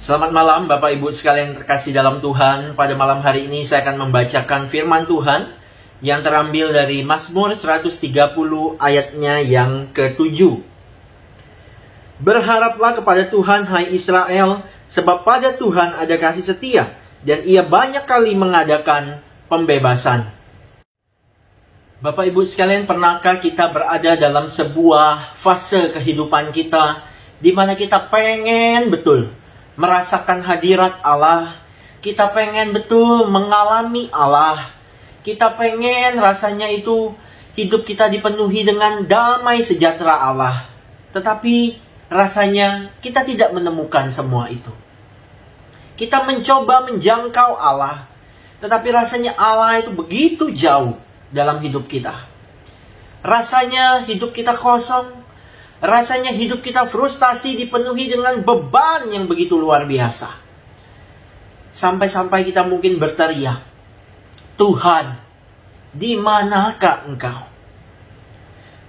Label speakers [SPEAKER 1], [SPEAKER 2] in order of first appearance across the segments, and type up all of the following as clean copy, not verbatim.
[SPEAKER 1] Selamat malam Bapak Ibu sekalian terkasih dalam Tuhan. Pada malam hari ini saya akan membacakan firman Tuhan yang terambil dari Mazmur 130 ayatnya yang ke-7. Berharaplah kepada Tuhan, hai Israel, sebab pada Tuhan ada kasih setia, dan Ia banyak kali mengadakan pembebasan. Bapak Ibu sekalian, pernahkah kita berada dalam sebuah fase kehidupan kita di mana kita pengen betul merasakan hadirat Allah, kita pengen betul mengalami Allah, kita pengen rasanya itu hidup kita dipenuhi dengan damai sejahtera Allah. Tetapi rasanya kita tidak menemukan semua itu. Kita mencoba menjangkau Allah, tetapi rasanya Allah itu begitu jauh dalam hidup kita. Rasanya hidup kita kosong. Rasanya hidup kita frustasi, dipenuhi dengan beban yang begitu luar biasa. Sampai-sampai kita mungkin berteriak, Tuhan, di manakah Engkau?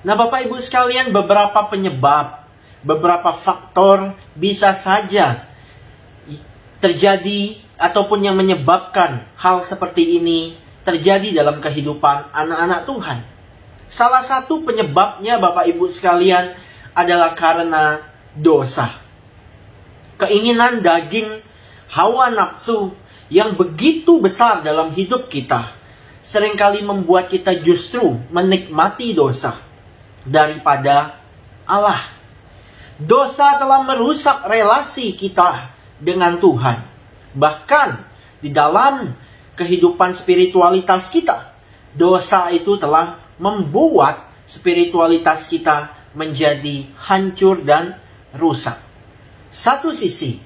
[SPEAKER 1] Nah Bapak Ibu sekalian, beberapa penyebab, beberapa faktor bisa saja terjadi ataupun yang menyebabkan hal seperti ini terjadi dalam kehidupan anak-anak Tuhan. Salah satu penyebabnya Bapak Ibu sekalian adalah karena dosa. Keinginan daging, hawa nafsu yang begitu besar dalam hidup kita seringkali membuat kita justru menikmati dosa daripada Allah. Dosa telah merusak relasi kita dengan Tuhan. Bahkan di dalam kehidupan spiritualitas kita, dosa itu telah membuat spiritualitas kita menjadi hancur dan rusak. Satu sisi,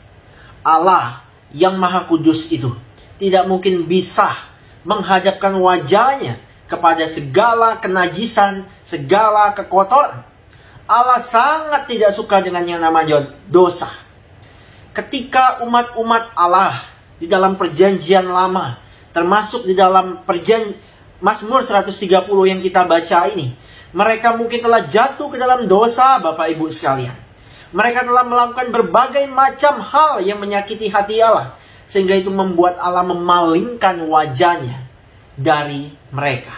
[SPEAKER 1] Allah yang Maha Kudus itu tidak mungkin bisa menghadapkan wajahnya kepada segala kenajisan, segala kekotoran. Allah sangat tidak suka dengan yang namanya dosa. Ketika umat-umat Allah di dalam perjanjian lama, termasuk di dalam Mazmur 130 yang kita baca ini, mereka mungkin telah jatuh ke dalam dosa Bapak Ibu sekalian. Mereka telah melakukan berbagai macam hal yang menyakiti hati Allah, sehingga itu membuat Allah memalingkan wajahnya dari mereka.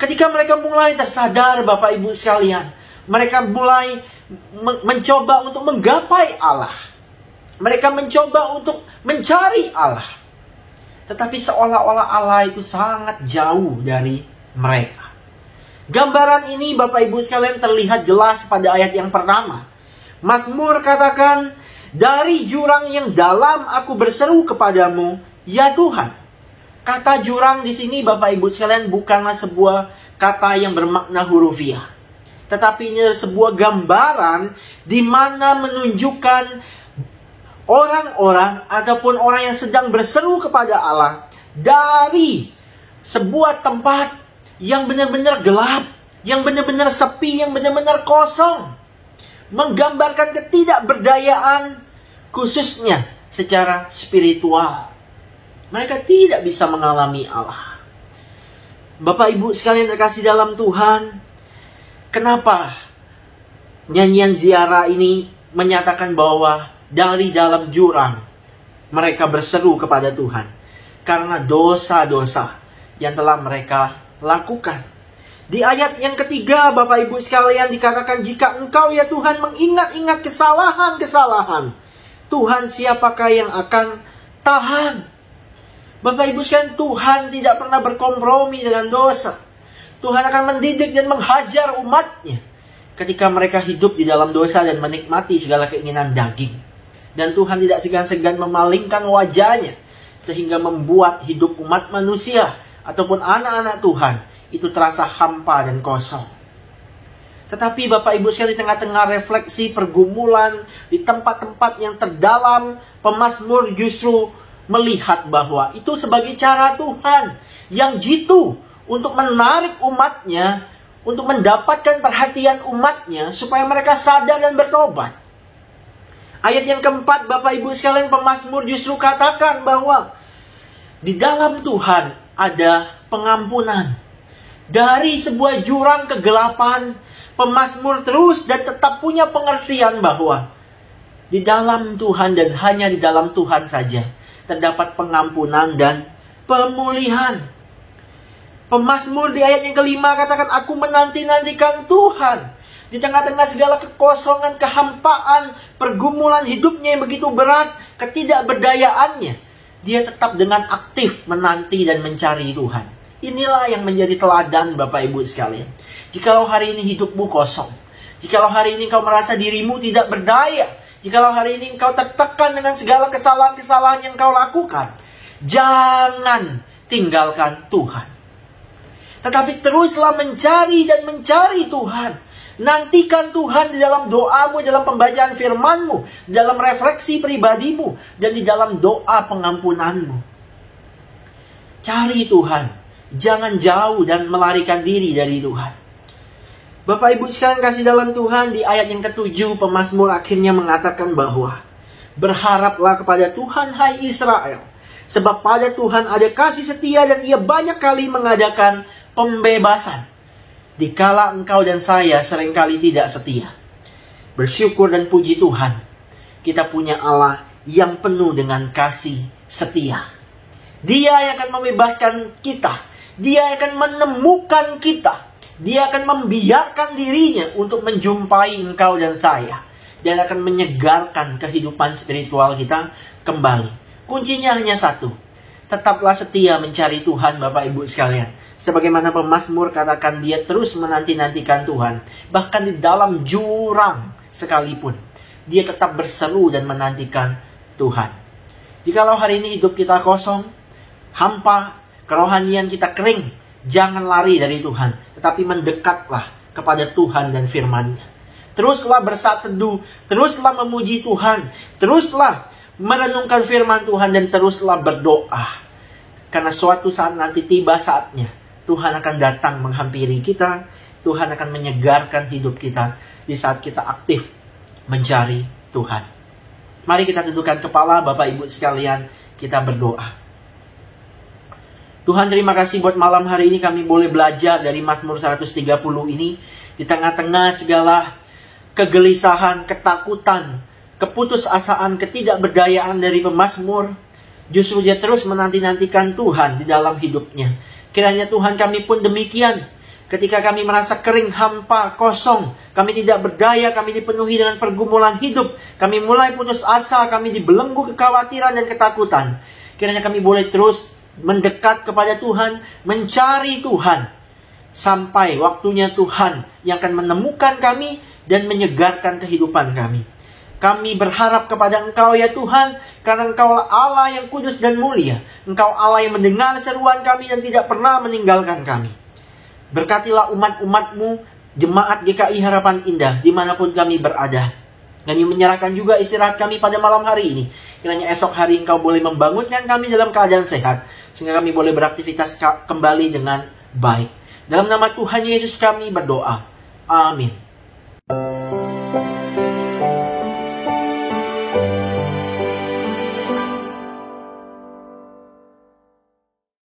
[SPEAKER 1] Ketika mereka mulai tersadar Bapak Ibu sekalian, mereka mulai mencoba untuk menggapai Allah. Mereka mencoba untuk mencari Allah. Tetapi seolah-olah Allah itu sangat jauh dari mereka. Gambaran ini Bapak Ibu sekalian terlihat jelas pada ayat yang pertama. Mazmur katakan, dari jurang yang dalam aku berseru kepadamu, ya Tuhan. Kata jurang di sini Bapak Ibu sekalian bukanlah sebuah kata yang bermakna hurufiah. Tetapi ini sebuah gambaran di mana menunjukkan orang-orang ataupun orang yang sedang berseru kepada Allah dari sebuah tempat yang benar-benar gelap, yang benar-benar sepi, yang benar-benar kosong. Menggambarkan ketidakberdayaan khususnya secara spiritual. Mereka tidak bisa mengalami Allah. Bapak Ibu sekalian terkasih dalam Tuhan, kenapa nyanyian ziarah ini menyatakan bahwa dari dalam jurang mereka berseru kepada Tuhan? Karena dosa-dosa yang telah mereka lakukan. Di ayat yang ketiga Bapak Ibu sekalian dikatakan, jika Engkau ya Tuhan mengingat-ingat kesalahan-kesalahan, Tuhan siapakah yang akan tahan? Bapak Ibu sekalian, Tuhan tidak pernah berkompromi dengan dosa. Tuhan akan mendidik dan menghajar umatnya ketika mereka hidup di dalam dosa dan menikmati segala keinginan daging. Dan Tuhan tidak segan-segan memalingkan wajahnya sehingga membuat hidup umat manusia ataupun anak-anak Tuhan itu terasa hampa dan kosong. Tetapi Bapak Ibu sekalian, di tengah-tengah refleksi pergumulan di tempat-tempat yang terdalam, pemazmur justru melihat bahwa itu sebagai cara Tuhan yang jitu untuk menarik umatnya, untuk mendapatkan perhatian umatnya supaya mereka sadar dan bertobat. Ayat yang keempat Bapak Ibu sekalian, pemazmur justru katakan bahwa di dalam Tuhan ada pengampunan. Dari sebuah jurang kegelapan, pemazmur terus dan tetap punya pengertian bahwa Di dalam Tuhan dan hanya di dalam Tuhan saja terdapat pengampunan dan pemulihan. Pemazmur di ayat yang kelima katakan, aku menanti-nantikan Tuhan. Di tengah-tengah segala kekosongan, kehampaan, pergumulan hidupnya yang begitu berat, ketidakberdayaannya, dia tetap dengan aktif menanti dan mencari Tuhan. Inilah yang menjadi teladan Bapak Ibu sekalian. Jikalau hari ini hidupmu kosong, jikalau hari ini kau merasa dirimu tidak berdaya, jikalau hari ini engkau tertekan dengan segala kesalahan-kesalahan yang kau lakukan, jangan tinggalkan Tuhan. Tetapi teruslah mencari dan mencari Tuhan. Nantikan Tuhan di dalam doamu, dalam pembacaan firman-Mu, dalam refleksi pribadimu, dan di dalam doa pengampunanmu. Cari Tuhan. Jangan jauh dan melarikan diri dari Tuhan. Bapak Ibu sekalian kasih dalam Tuhan, di ayat yang ke-7 pemazmur akhirnya mengatakan bahwa berharaplah kepada Tuhan hai Israel, sebab pada Tuhan ada kasih setia dan Ia banyak kali mengadakan pembebasan. Dikala engkau dan saya seringkali tidak setia. Bersyukur dan puji Tuhan, kita punya Allah yang penuh dengan kasih setia. Dia yang akan membebaskan kita. Dia yang akan menemukan kita. Dia akan membiarkan dirinya untuk menjumpai engkau dan saya. Dan akan menyegarkan kehidupan spiritual kita kembali. Kuncinya hanya satu. Tetaplah setia mencari Tuhan Bapak Ibu sekalian. Sebagaimana pemazmur katakan, dia terus menanti-nantikan Tuhan. Bahkan di dalam jurang sekalipun, dia tetap berseru dan menantikan Tuhan. Jikalau hari ini hidup kita kosong, hampa, kerohanian kita kering, jangan lari dari Tuhan, tetapi mendekatlah kepada Tuhan dan firman-Nya. Teruslah bersaat teduh, teruslah memuji Tuhan, teruslah merenungkan firman Tuhan, dan teruslah berdoa. Karena suatu saat nanti tiba saatnya, Tuhan akan datang menghampiri kita. Tuhan akan menyegarkan hidup kita di saat kita aktif mencari Tuhan. Mari kita tundukkan kepala Bapak Ibu sekalian, kita berdoa. Tuhan, terima kasih buat malam hari ini kami boleh belajar dari Mazmur 130 ini. Di tengah-tengah segala kegelisahan, ketakutan, keputusasaan, ketidakberdayaan dari pemazmur, justru dia terus menanti-nantikan Tuhan di dalam hidupnya. Kiranya Tuhan, kami pun demikian. Ketika kami merasa kering, hampa, kosong, kami tidak berdaya, kami dipenuhi dengan pergumulan hidup, kami mulai putus asa, kami dibelenggu kekhawatiran dan ketakutan. Kiranya kami boleh terus mendekat kepada Tuhan, mencari Tuhan, sampai waktunya Tuhan yang akan menemukan kami dan menyegarkan kehidupan kami. Kami berharap kepada Engkau ya Tuhan, karena Engkau Allah yang kudus dan mulia. Engkau Allah yang mendengar seruan kami dan tidak pernah meninggalkan kami. Berkatilah umat-umat-Mu, jemaat GKI Harapan Indah, dimanapun kami berada. Kami menyerahkan juga istirahat kami pada malam hari ini. Kiranya esok hari Engkau boleh membangunkan kami dalam keadaan sehat, sehingga kami boleh beraktivitas kembali dengan baik. Dalam nama Tuhan Yesus kami berdoa. Amin.